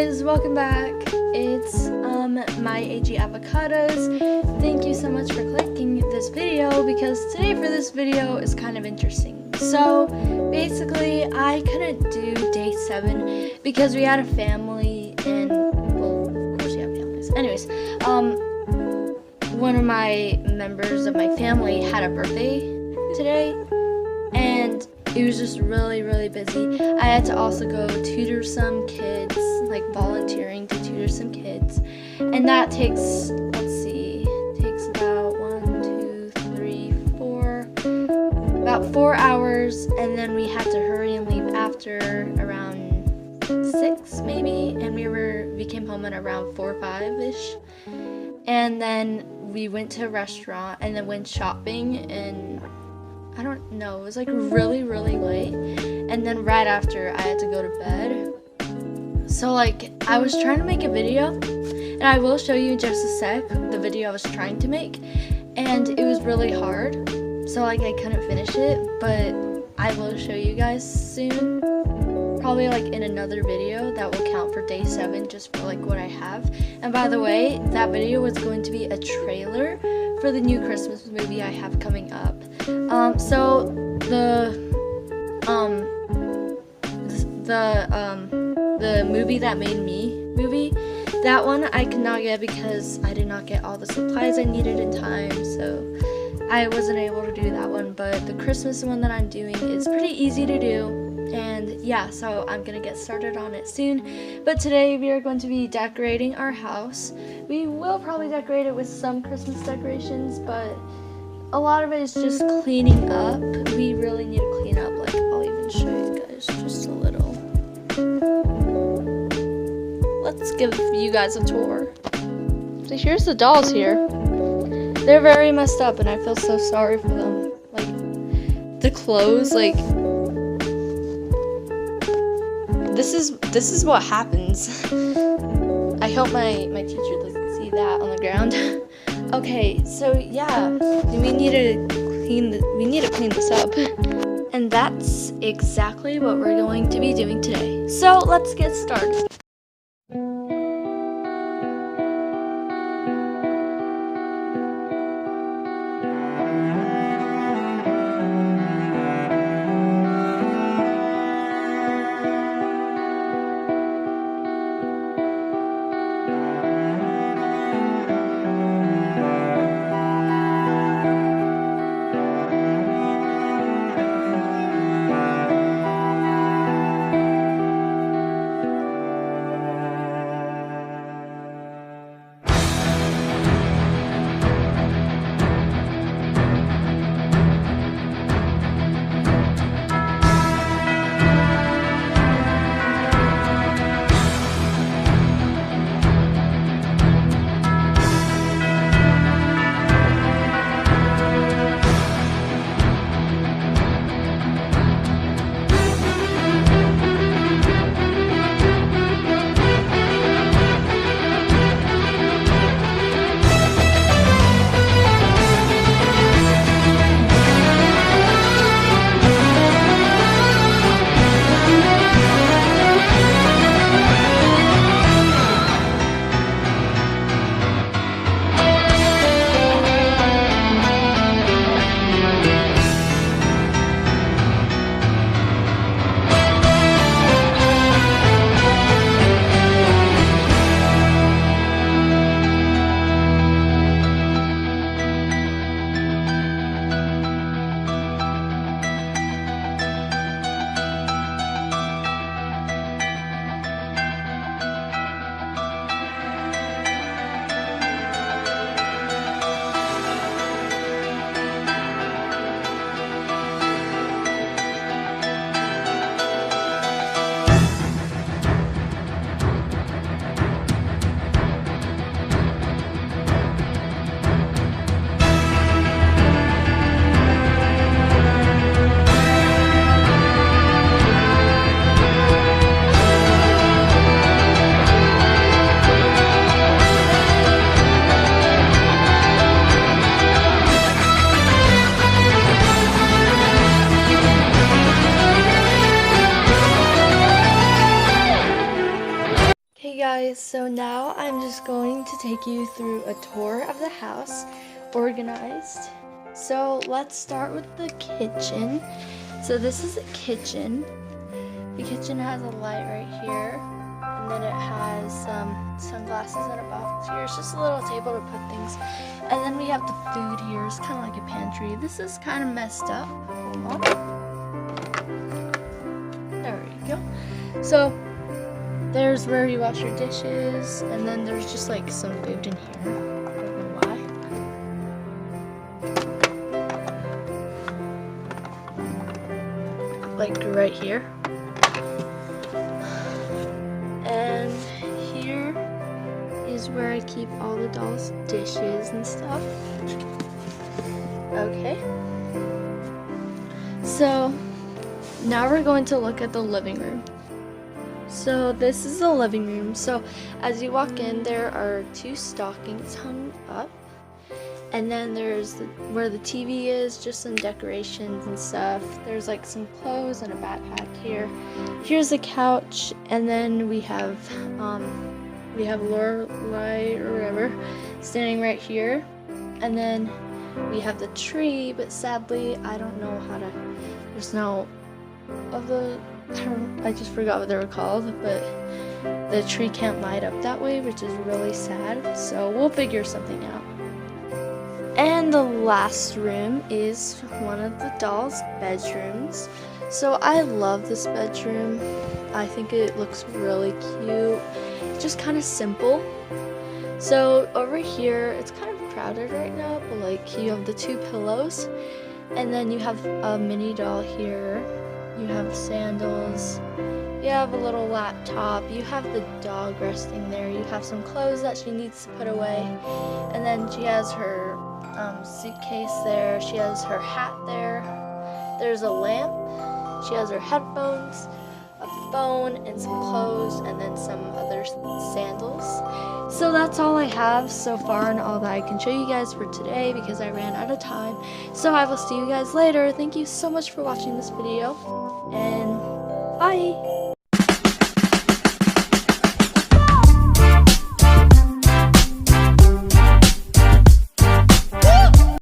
guys, welcome back. It's my AG Avocados. Thank you so much for clicking this video because today for this video is kind of interesting. So basically I couldn't do day 7 because we had a family and, well, of course we have families. Anyways, one of my members of my family had a birthday today and it was just really busy. I had to also go tutor some kids, like volunteering to tutor some kids, and that takes, takes about about 4 hours, and then we had to hurry and leave after around 6 maybe, and we came home at around 4 or 5ish, and then we went to a restaurant and then went shopping, and I don't know, it was like really late, and then right after I had to go to bed. So like I was trying to make a video, and I will show you in just a sec the video I was trying to make, and it was really hard, so like I couldn't finish it, but I will show you guys soon, probably like in another video that will count for day 7, just for like what I have. And by the way, that video was going to be a trailer for the new Christmas movie I have coming up. So the movie that made me movie, that one I could not get because I did not get all the supplies I needed in time, so I wasn't able to do that one. But the Christmas one that I'm doing is pretty easy to do, and yeah, so I'm gonna get started on it soon. But today we are going to be decorating our house. We will probably decorate it with some Christmas decorations, but a lot of it is just cleaning up. We really need to clean up. Like, I'll even show you guys just a little. Let's give you guys a tour. So here's the dolls here. They're very messed up, and I feel so sorry for them. Like, the clothes, like, this is what happens. I hope my teacher doesn't see that on the ground. Okay, so yeah, we need to clean this up, and that's exactly what we're going to be doing today. So let's get started. guys, so now I'm just going to take you through a tour of the house, organized. So let's start with the kitchen. So this is the kitchen. The kitchen has a light right here, and then it has some sunglasses in a box here. It's just a little table to put things. And then we have the food here. It's kind of like a pantry. This is kind of messed up. Hold on. There we go. So there's where you wash your dishes, and then there's just like some food in here. I don't know why. Like right here. And here is where I keep all the dolls' dishes and stuff. Okay. So now we're going to look at the living room. So this is the living room. So as you walk in, there are 2 stockings hung up. And then there's where the TV is, just some decorations and stuff. There's like some clothes and a backpack here. Here's a couch, and then we have Lorelai or whatever standing right here. And then we have the tree, but sadly I don't know how to. There's no of the. I just forgot what they were called, but the tree can't light up that way, which is really sad. So we'll figure something out. And the last room is one of the dolls' bedrooms. So I love this bedroom. I think it looks really cute. It's just kind of simple. So over here, it's kind of crowded right now, but like you have the 2 pillows, and then you have a mini doll here. You have sandals. You have a little laptop. You have the dog resting there. You have some clothes that she needs to put away, and then she has her suitcase there. She has her hat there. There's a lamp. She has her headphones, a phone, and some clothes, and then some other sandals. So that's all I have so far and all that I can show you guys for today because I ran out of time. So I will see you guys later. Thank you so much for watching this video, and bye!